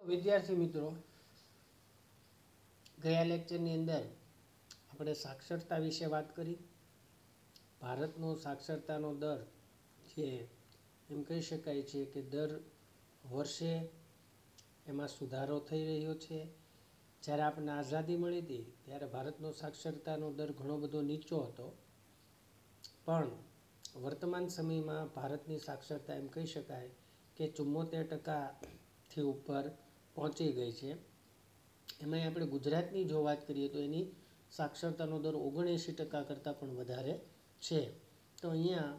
વિદ્યાર્થી મિત્રો, ગયા લેક્ચરની અંદર આપણે સાક્ષરતા વિશે વાત કરી. ભારતનો સાક્ષરતાનો દર છે એમ કહી શકાય છે કે દર વર્ષે એમાં સુધારો થઈ રહ્યો છે. જ્યારે આપણને આઝાદી મળી હતી ત્યારે ભારતનો સાક્ષરતાનો દર ઘણો બધો નીચો હતો, પણ વર્તમાન સમયમાં ભારતની સાક્ષરતા એમ કહી શકાય કે 74% ઉપર પહોંચી ગઈ છે. એમાં આપણે ગુજરાતની જો વાત કરીએ તો એની સાક્ષરતાનો દર 79% કરતાં પણ વધારે છે. તો અહીંયા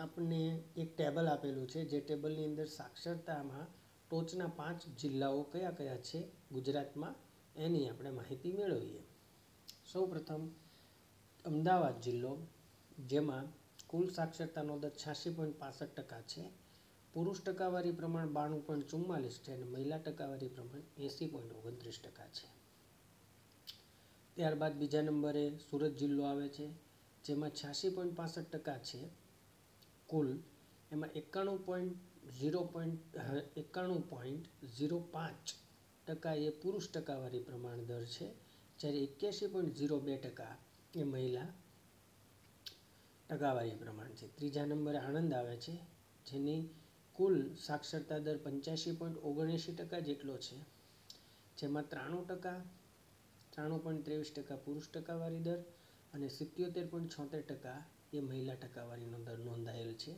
આપણને એક ટેબલ આપેલું છે, જે ટેબલની અંદર સાક્ષરતામાં ટોચના 5 જિલ્લાઓ કયા કયા છે ગુજરાતમાં, એની આપણે માહિતી મેળવીએ. સૌપ્રથમ અમદાવાદ જિલ્લો, જેમાં કુલ સાક્ષરતાનો દર 86.65% છે. પુરુષ ટકાવારી પ્રમાણ 92.44 છે અને મહિલા ટકાવારી પ્રમાણ 80.29% છે. ત્યારબાદ બીજા નંબરે સુરત જિલ્લો આવે છે, જેમાં 86.65% છે કુલ. એમાં 91.05% એ પુરુષ ટકાવારી પ્રમાણ દર છે, જ્યારે 81.02% એ મહિલા ટકાવારી પ્રમાણ છે. ત્રીજા નંબરે આણંદ આવે છે, જેની કુલ સાક્ષરતા દર 85.79% જેટલો છે, જેમાં 93.23% પુરુષ ટકાવારી દર અને 77.76% એ મહિલા ટકાવારીનો દર નોંધાયેલ છે.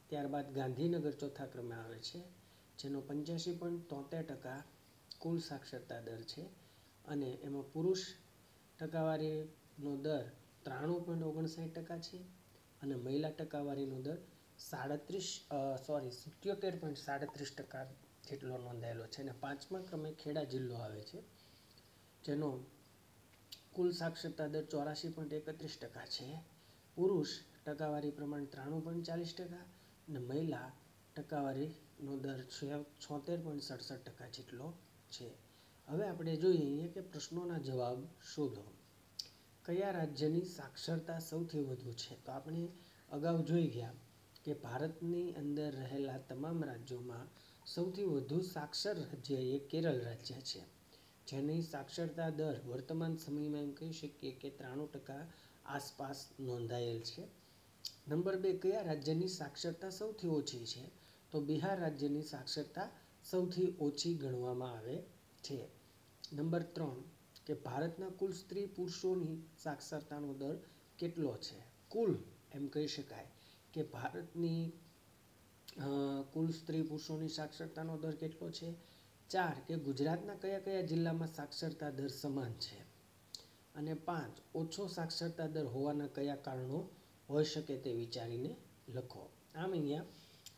ત્યારબાદ ગાંધીનગર ચોથા ક્રમે આવે છે, જેનો 85.73% કુલ સાક્ષરતા દર છે અને એમાં પુરુષ ટકાવારીનો દર 93.59% છે અને મહિલા ટકાવારીનો દર 77.37% જેટલો નોંધાયેલો છે. અને પાંચમા ક્રમે ખેડા જિલ્લો આવે છે, જેનો કુલ સાક્ષરતા દર 84.31% છે. પુરુષ ટકાવારી પ્રમાણ 93.40% અને મહિલા ટકાવારીનો દર 76.67% જેટલો છે. હવે આપણે જોઈએ અહીંયા કે પ્રશ્નોના જવાબ શોધો. કયા રાજ્યની સાક્ષરતા સૌથી વધુ છે? તો આપણે અગાઉ જોઈ ગયા કે ભારતની અંદર રહેલા તમામ રાજ્યોમાં સૌથી વધુ સાક્ષર રાજ્ય એ કેરળ રાજ્ય છે, જેની સાક્ષરતા દર વર્તમાન સમયમાં એમ કહી શકીએ કે 93% આસપાસ નોંધાયેલ છે. નંબર 2, કયા રાજ્યની સાક્ષરતા સૌથી ઓછી છે? તો બિહાર રાજ્યની સાક્ષરતા સૌથી ઓછી ગણવામાં આવે છે. નંબર 3, કે ભારતના કુલ સ્ત્રી પુરુષોની સાક્ષરતાનો દર કેટલો છે? કુલ એમ કહી શકાય કે ભારતની કુલ સ્ત્રી પુરુષોની સાક્ષરતાનો દર કેટલો છે? 4, કે ગુજરાતના કયા કયા જિલ્લામાં સાક્ષરતા દર સમાન છે? અને 5, ઓછો સાક્ષરતા દર હોવાના કયા કારણો હોઈ શકે તે વિચારીને લખો. આમ અહીંયા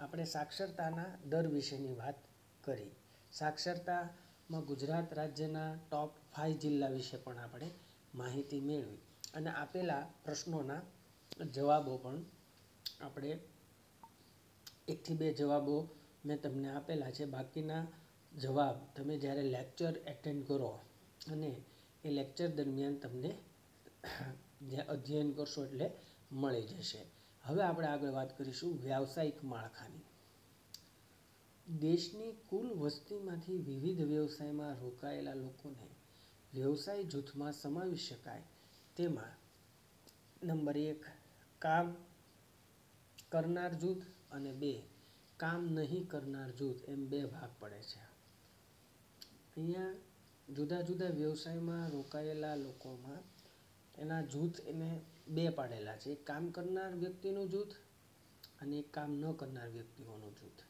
આપણે સાક્ષરતાના દર વિશેની વાત કરી. સાક્ષરતામાં ગુજરાત રાજ્યના ટોપ 5 જિલ્લા વિશે પણ આપણે માહિતી મેળવી અને આપેલા પ્રશ્નોના જવાબો પણ આપણે 1 થી 2 જવાબો મેં તમને આપેલા છે. બાકીના જવાબ તમે જ્યારે લેક્ચર એટેન્ડ કરો અને એ લેક્ચર દરમિયાન તમને જે અધ્યયન કરશો એટલે મળી જશે. હવે આપણે આગળ વાત કરીશું વ્યાવસાયિક માળખાની. દેશની કુલ વસ્તીમાંથી વિવિધ વ્યવસાયમાં રોકાયેલા લોકોને વ્યવસાય જૂથમાં સમાવી શકાય તેમાં નંબર 1, કામ કરનાર જૂથ અને 2, કામ નહીં કરનાર જૂથ, એમ 2 ભાગ પડે છે. અહીંયા જુદા જુદા વ્યવસાયમાં રોકાયેલા લોકોમાં એના જૂથ એને 2 પાડેલા છે. એક કામ કરનાર વ્યક્તિનું જૂથ અને એક કામ ન કરનાર વ્યક્તિઓનું જૂથ.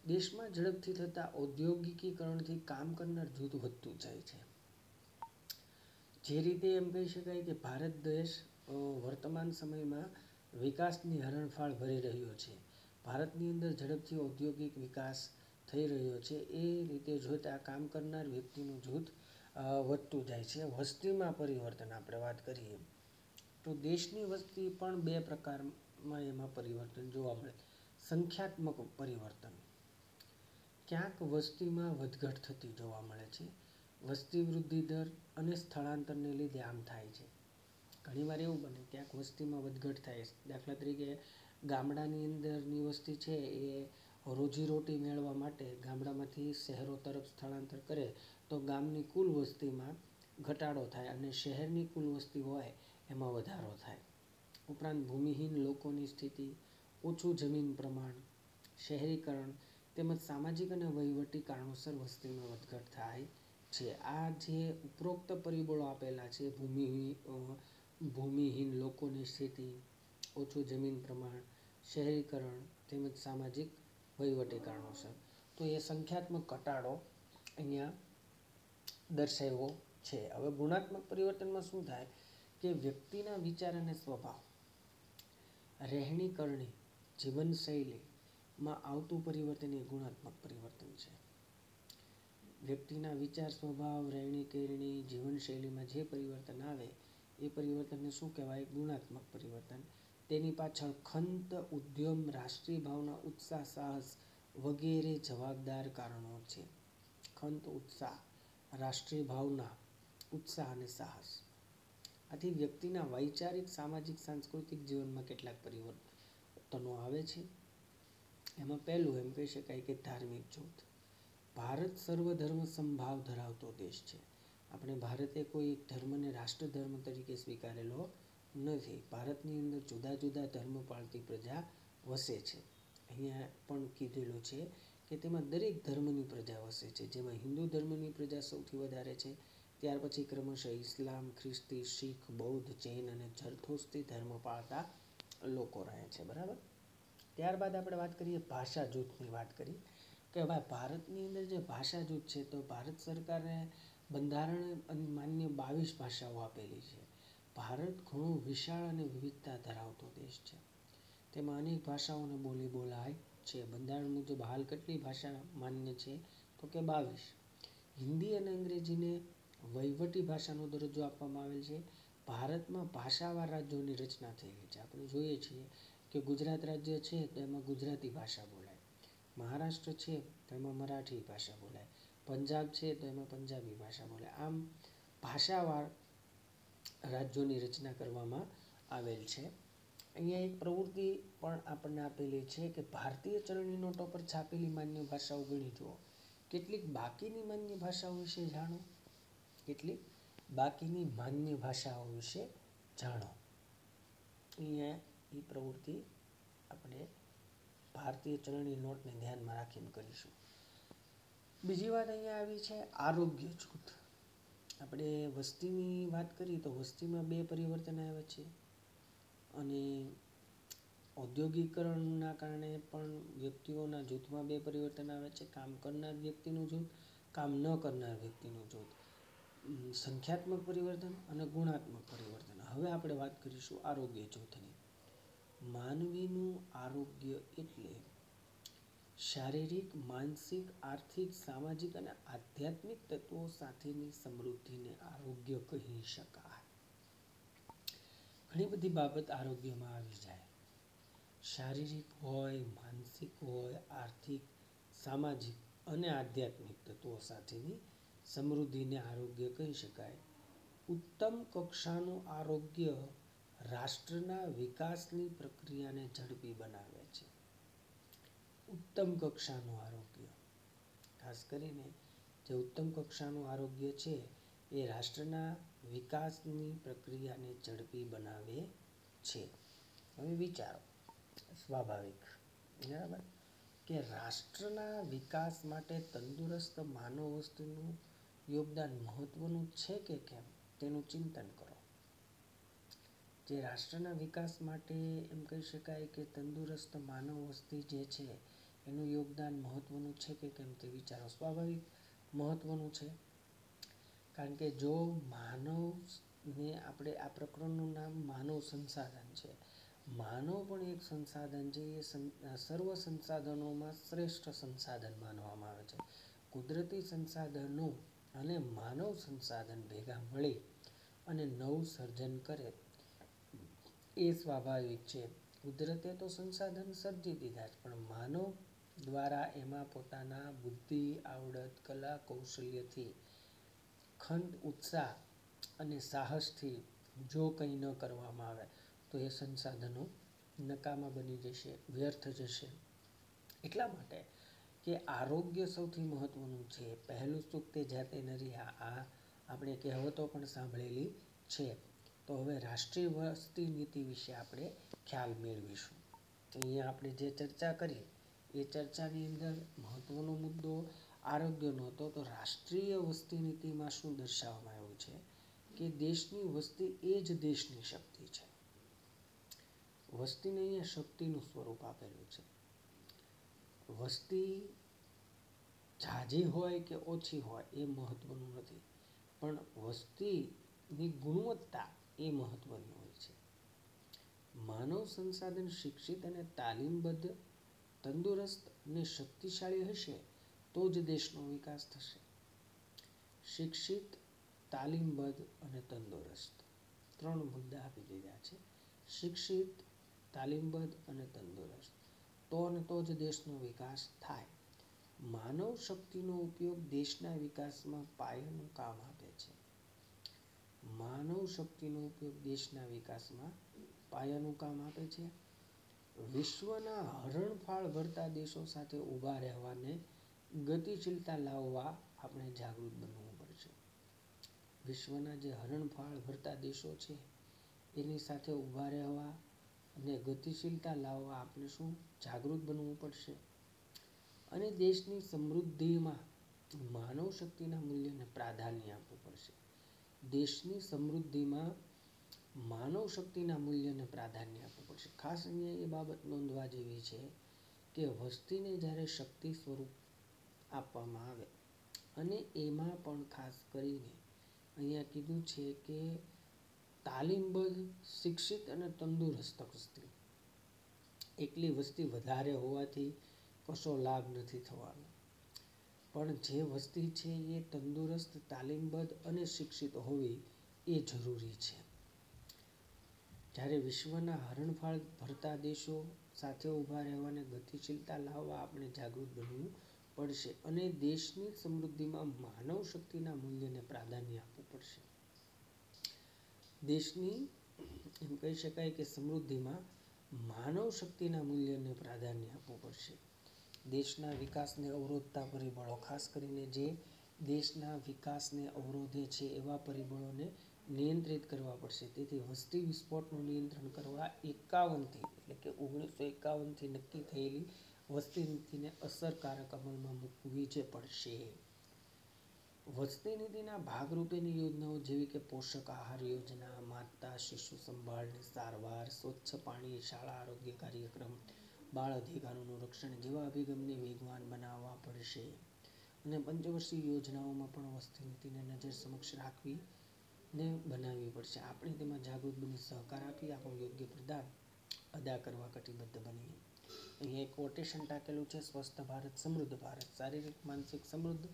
દેશમાં ઝડપથી થતા ઔદ્યોગિકીકરણથી કામ કરનાર જૂથ વધતું જાય છે. જે રીતે એમ કહી શકાય કે ભારત દેશ વર્તમાન સમયમાં વિકાસની હરણફાળ ભરી રહ્યો છે. ભારતની અંદર ઝડપથી ઔદ્યોગિક વિકાસ થઈ રહ્યો છે. એ રીતે જોતા કામ કરનાર વ્યક્તિનું જૂથ વધતું જાય છે. વસ્તીમાં પરિવર્તન આપણે વાત કરીએ તો દેશની વસ્તી પણ 2 પ્રકારમાં એમાં પરિવર્તન જોવા મળે. સંખ્યાત્મક પરિવર્તન, ક્યાંક વસ્તીમાં વધઘટ થતી જોવા મળે છે. વસ્તી વૃદ્ધિ દર અને સ્થળાંતરને લીધે આમ થાય છે. ઘણીવાર એવું બને ક્યાંક વસ્તીમાં વધઘટ થાય. દાખલા તરીકે ગામડાની અંદરની વસ્તી છે એ રોજીરોટી મેળવવા માટે ગામડામાંથી શહેરો તરફ સ્થળાંતર કરે તો ગામની કુલ વસ્તીમાં ઘટાડો થાય અને શહેરની કુલ વસ્તી હોય એમાં વધારો થાય. ઉપરાંત ભૂમિહીન લોકોની સ્થિતિ, ઓછું જમીન પ્રમાણ, શહેરીકરણ તેમજ સામાજિક અને વહીવટી કારણોસર વસ્તીમાં વધઘટ થાય છે. આ જે ઉપરોક્ત પરિબળો આપેલા છે, ભૂમિહીન લોકોની સ્થિતિ, ઓછું જમીન પ્રમાણ, શહેરીકરણ તેમજ સામાજિક વહીવટી કારણોસર, તો એ સંખ્યાત્મક ઘટાડો અહીંયા દર્શાવ્યો છે. હવે ગુણાત્મક પરિવર્તનમાં શું થાય કે વ્યક્તિના વિચાર અને સ્વભાવ, રહેણી કરણી, જીવનશૈલીમાં આવતું પરિવર્તન એ ગુણાત્મક પરિવર્તન છે. વ્યક્તિના વિચાર, સ્વભાવ, રહેણી કરણી, જીવનશૈલીમાં જે પરિવર્તન આવે એ પરિવર્તનને શું કહેવાય? ગુણાત્મક પરિવર્તન. તેની પાછળ ખંત, ઉદ્યમ, રાષ્ટ્રીય ભાવના, ઉત્સાહ, સાહસ વગેરે જવાબદાર કારણો છે. ખંત, ઉત્સાહ, રાષ્ટ્રીય ભાવના, ઉત્સાહ અને સાહસ. આથી વ્યક્તિના વૈચારિક, સામાજિક, સાંસ્કૃતિક જીવનમાં કેટલાક પરિવર્તનો આવે છે. એમાં પહેલું એમ કહી શકાય કે ધાર્મિક જૂથ. ભારત સર્વધર્મ સમભાવ ધરાવતો દેશ છે. આપણે ભારતે કોઈ એક ધર્મને રાષ્ટ્ર ધર્મ તરીકે સ્વીકારેલો નથી. ભારતની અંદર જુદા જુદા ધર્મ પાળતી પ્રજા વસે છે. અહીંયા પણ કીધેલું છે કે તેમાં દરેક ધર્મની પ્રજા વસે છે, જેમાં હિન્દુ ધર્મની પ્રજા સૌથી વધારે છે. ત્યાર પછી ક્રમશઃ ઇસ્લામ, ખ્રિસ્તી, શીખ, બૌદ્ધ, જૈન અને ઝરથુસ્ત્રી ધર્મ પાળતા લોકો રહે છે. બરાબર. ત્યારબાદ આપણે વાત કરીએ ભાષા જૂથની. વાત કરી કે ભાઈ ભારતની અંદર જે ભાષા જૂથ છે, તો ભારત સરકારે બંધારણ માન્ય 22 ભાષાઓ આપેલી છે. ભારત ઘણો વિશાળ અને વિવિધતા ધરાવતો દેશ છે. તેમાં અનેક ભાષાઓ અને બોલી બોલાય છે. બંધારણ મુજબ હાલ કેટલી ભાષા માન્ય છે? તો કે 22. હિન્દી અને અંગ્રેજીને વહીવટી ભાષાનો દરજ્જો આપવામાં આવેલ છે. ભારતમાં ભાષાવાર રાજ્યોની રચના થયેલી છે. આપણે જોઈએ છીએ કે ગુજરાત રાજ્ય છે તો એમાં ગુજરાતી ભાષા બોલાય, મહારાષ્ટ્ર છે તો એમાં મરાઠી ભાષા બોલાય, પંજાબ છે તો એમાં પંજાબી ભાષા બોલાય. આમ ભાષાવાર રાજ્યોની રચના કરવામાં આવેલ છે. અહીંયા એક પ્રવૃત્તિ પણ આપણને આપેલી છે કે ભારતીય ચલણી નોટો પર છાપેલી માન્ય ભાષાઓ ગણી જુઓ. કેટલીક બાકીની માન્ય ભાષાઓ વિશે જાણો. કેટલીક બાકીની માન્ય ભાષાઓ વિશે જાણો. અહીંયા એ પ્રવૃત્તિ આપણે ભારતીય ચલણી નોટને ધ્યાનમાં રાખીને કરીશું. બીજી વાત અહીંયા આવી છે આરોગ્ય જૂથ. આપણે વસ્તીની વાત કરીએ તો વસ્તીમાં 2 પરિવર્તન આવે છે અને ઔદ્યોગિકરણના કારણે પણ વ્યક્તિઓના જૂથમાં 2 પરિવર્તન આવે છે. કામ કરનાર વ્યક્તિનું જૂથ, કામ ન કરનાર વ્યક્તિનું જૂથ. સંખ્યાત્મક પરિવર્તન અને ગુણાત્મક પરિવર્તન. હવે આપણે વાત કરીશું આરોગ્ય જૂથની. માનવીનું આરોગ્ય એટલે શારીરિક, માનસિક, આર્થિક, સામાજિક અને આધ્યાત્મિક તત્વો સાથેની સમૃદ્ધિને આરોગ્ય કહી શકાય. ઘણી બધી બાબત આરોગ્યમાં આવી જાય. શારીરિક હોય, માનસિક હોય, આર્થિક, સામાજિક અને આધ્યાત્મિક તત્વો સાથેની સમૃદ્ધિને આરોગ્ય કહી શકાય. ઉત્તમ કક્ષાનું આરોગ્ય રાષ્ટ્રના વિકાસની પ્રક્રિયાને ઝડપી બનાવે છે. ઉત્તમ કક્ષાનું આરોગ્ય, ખાસ કરીને જે ઉત્તમ કક્ષાનું આરોગ્ય છે એ રાષ્ટ્રના વિકાસની પ્રક્રિયાને ઝડપી બનાવે છે. હવે વિચારો, સ્વાભાવિક બરાબર કે રાષ્ટ્રના વિકાસ માટે તંદુરસ્ત માનવ વસ્તીનું યોગદાન મહત્વનું છે કે કેમ તેનું ચિંતન કરો. જે રાષ્ટ્રના વિકાસ માટે એમ કહી શકાય કે તંદુરસ્ત માનવ વસ્તી જે છે એનું યોગદાન મહત્વનું છે કે કેમ તે વિચારો. સ્વાભાવિક મહત્વનું છે, કારણ કે જો માનવને, આપણે આ પ્રકરણનું નામ માનવ સંસાધન છે. માનવ પણ એક સંસાધન છે. એ સર્વ સંસાધનોમાં શ્રેષ્ઠ સંસાધન માનવામાં આવે છે. કુદરતી સંસાધનો અને માનવ સંસાધન ભેગા મળી અને નવું સર્જન કરે એ સ્વાભાવિક છે. કુદરતે તો સંસાધન સર્જી દીધા છે, પણ માનવ દ્વારા એમાં પોતાના બુદ્ધિ, આવડત, કલા, કૌશલ્યથી, ખંત, ઉત્સાહ અને સાહસથી જો કંઈ ન કરવામાં આવે તો એ સંસાધનો નકામા બની જશે, વ્યર્થ જશે. એટલા માટે કે આરોગ્ય સૌથી મહત્વનું છે. પહેલું સુખ તે જાતે નરી, આ આપણે કહેવતો પણ સાંભળેલી છે. તો હવે રાષ્ટ્રીય વસ્તી નીતિ વિશે આપણે ખ્યાલ મેળવીશું. અહીંયા આપણે જે ચર્ચા કરી એ ચર્ચાની અંદર મહત્વનો મુદ્દો આરોગ્યનો હતો. તો રાષ્ટ્રીય વસ્તી નીતિમાં શું દર્શાવવામાં આવ્યું છે કે દેશની વસ્તી એ જ દેશની શક્તિ છે. વસ્તીને અહીંયા શક્તિનું સ્વરૂપ આપેલું છે. વસ્તી ઝાઝી હોય કે ઓછી હોય એ મહત્વનું નથી, પણ વસ્તીની ગુણવત્તા એ મહત્વની હોય છે. માનવ સંસાધન શિક્ષિત અને તાલીમબદ્ધ, તંદુરસ્ત અને શક્તિશાળી હશે તો જ દેશનો વિકાસ થશે. શિક્ષિત, તાલીમબદ્ધ અને તંદુરસ્ત 3 મુદ્દા આપી દીધા છે. શિક્ષિત, તાલીમબદ્ધ અને તંદુરસ્ત તો જ દેશનો વિકાસ થાય. માનવ શક્તિનો ઉપયોગ દેશના વિકાસમાં પાયાનું કામ આપે છે. માનવ શક્તિનો ઉપયોગ દેશના વિકાસમાં પાયાનું કામ આપે છે. વિશ્વના હરણફાળ ભરતા દેશો સાથે ઊભા રહેવાને ગતિશીલતા લાવવા આપણે જાગૃત બનવું પડશે. વિશ્વના જે હરણફાળ ભરતા દેશો છે એની સાથે ઊભા રહેવા અને ગતિશીલતા લાવવા આપણે શું જાગૃત બનવું પડશે. અને દેશની સમૃદ્ધિમાં માનવ શક્તિના મૂલ્યને પ્રાધાન્ય આપવું પડશે. દેશની સમૃદ્ધિમાં માનવ શક્તિના મૂલ્યને પ્રાધાન્ય આપવું પડશે. ખાસ અહીંયા એ બાબત નોંધવા જેવી છે કે વસ્તીને જ્યારે શક્તિ સ્વરૂપ આપવામાં આવે અને એમાં પણ ખાસ કરીને અહીંયા કીધું છે કે તાલીમબદ્ધ, શિક્ષિત અને તંદુરસ્ત વસ્તી. એટલી વસ્તી વધારે હોવાથી કશો લાભ નથી થવાનો, પણ જે વસ્તી છે એ તંદુરસ્ત, તાલીમબદ્ધ અને શિક્ષિત હોવી એ જરૂરી છે. જ્યારે વિશ્વના હરણફાળ ભરતા દેશો સાથે ઊભા રહેવાને ગતિશીલતા લાવવા આપણે જાગૃત બનવું પડશે અને દેશની સમૃદ્ધિમાં માનવ શક્તિના મૂલ્યને પ્રાધાન્ય આપવું પડશે. દેશની એમ કહી શકાય કે સમૃદ્ધિમાં માનવ શક્તિના મૂલ્યને પ્રાધાન્ય આપવું પડશે. દેશના વિકાસને અવરોધતા પરિબળો, ખાસ કરીને જે દેશના વિકાસને અવરોધે છે એવા પરિબળોને નિયંત્રિત કરવા પડશે. તેથી વસ્તી વિસ્ફોટનું નિયંત્રણ કરવા 51થી એટલે કે 1951થી નક્કી થયેલી વસ્તી નીતિને અસરકારક અમલમાં મૂકવી જ પડશે. વસ્તી નીતિના ભાગરૂપેની યોજનાઓ જેવી કે પોષક આહાર યોજના, માતા શિશુ સંભાળની સારવાર, સ્વચ્છ પાણી, શાળા આરોગ્ય કાર્યક્રમ, બાળ અધિકારોનું રક્ષણ જેવા અભિગમને વેગવાન બનાવવા પડશે. અને પંચવર્ષીય યોજનાઓમાં પણ વસ્તી નીતિને નજર સમક્ષ રાખવી ને બનાવવી પડશે. આપણે તેમાં જાગૃત બની સહકાર આપી આપણું યોગ્ય પ્રદાન અદા કરવા કટિબદ્ધ બનીએ. અહીંયા એક કોટેશન ટાંકેલું છે, સ્વસ્થ ભારત સમૃદ્ધ ભારત. શારીરિક માનસિક સમૃદ્ધ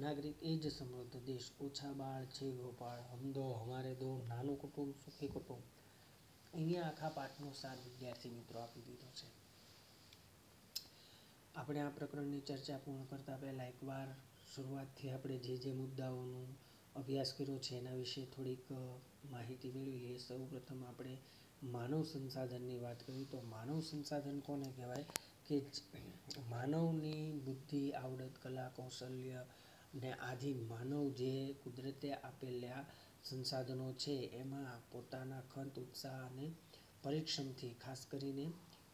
નાગરિક એ જ સમૃદ્ધ દેશ. ઓછા બાળ છે ગોપાળ, હમ દો હમારે દો, નાનું કુટુંબ સુખી કુટુંબ. અહીંયા આખા પાઠનો સાર વિદ્યાર્થી મિત્રો આપી દીધો છે. આપણે આ પ્રકરણની ચર્ચા પૂર્ણ કરતા પહેલા એકવાર શરૂઆતથી આપણે જે મુદ્દાઓનો અભ્યાસ કર્યો છે એના વિશે થોડીક માહિતી મેળવી લઈએ. સૌપ્રથમ આપણે માનવ સંસાધનની વાત કરીએ તો માનવ સંસાધન કોને કહેવાય કે માનવની બુદ્ધિ, આવડત, કલા, કૌશલ્ય ને આધીન માનવ જે કુદરતે આપેલા સંસાધનો છે એમાં પોતાના ખંત, ઉત્સાહ અને પરિશ્રમથી ખાસ કરીને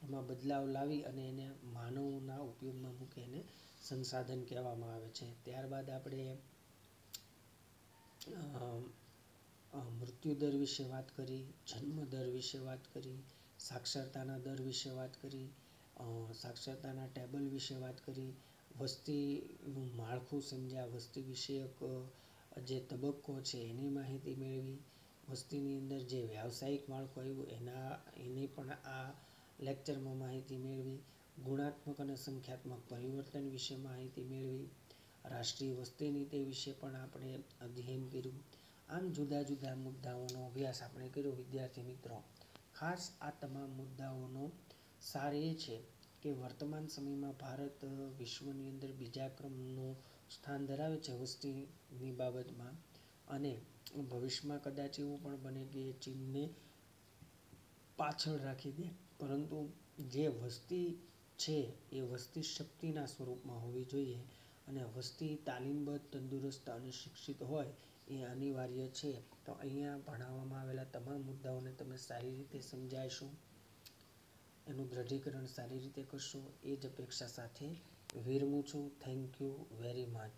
એમાં બદલાવ લાવી અને એને માનવના ઉપયોગમાં મૂકે એને સંસાધન કહેવામાં આવે છે. ત્યારબાદ આપણે મૃત્યુ દર વિશે વાત કરી, જન્મ દર વિશે વાત કરી, સાક્ષરતાના દર વિશે વાત કરી, સાક્ષરતાના ટેબલ વિશે વાત કરી, વસ્તીનું માળખું સમજ્યા, વસ્તી વિષયક જે તબક્કો છે એની માહિતી મેળવી, વસ્તીની અંદર જે વ્યાવસાયિક માળખું આવ્યું એની પણ આ લેક્ચરમાં માહિતી મેળવી, ગુણાત્મક અને સંખ્યાત્મક પરિવર્તન વિશે માહિતી મેળવી, રાષ્ટ્રીય વસ્તી નીતિ વિશે પણ આપણે અધ્યયન કર્યું. આમ જુદા જુદા મુદ્દાઓનો અભ્યાસ આપણે કર્યો વિદ્યાર્થી મિત્રો. ખાસ આ તમામ મુદ્દાઓનો સાર એ છે કે વર્તમાન સમયમાં ભારત વિશ્વની અંદર બીજા ક્રમનું સ્થાન ધરાવે છે વસ્તીની બાબતમાં, અને ભવિષ્યમાં કદાચ એવું પણ બને કે ચીનને પાછળ રાખી દે. પરંતુ જે વસ્તી છે એ વસ્તી શક્તિના સ્વરૂપમાં હોવી જોઈએ અને વસ્તી તાલીમબદ્ધ, તંદુરસ્ત અને શિક્ષિત હોય એ અનિવાર્ય છે. તો અહીંયા ભણાવવામાં આવેલા તમામ મુદ્દાઓને તમે સારી રીતે સમજાશો, એનું દ્રઢીકરણ સારી રીતે કરશો એ જ અપેક્ષા સાથે વિરમું છું. Thank you very much.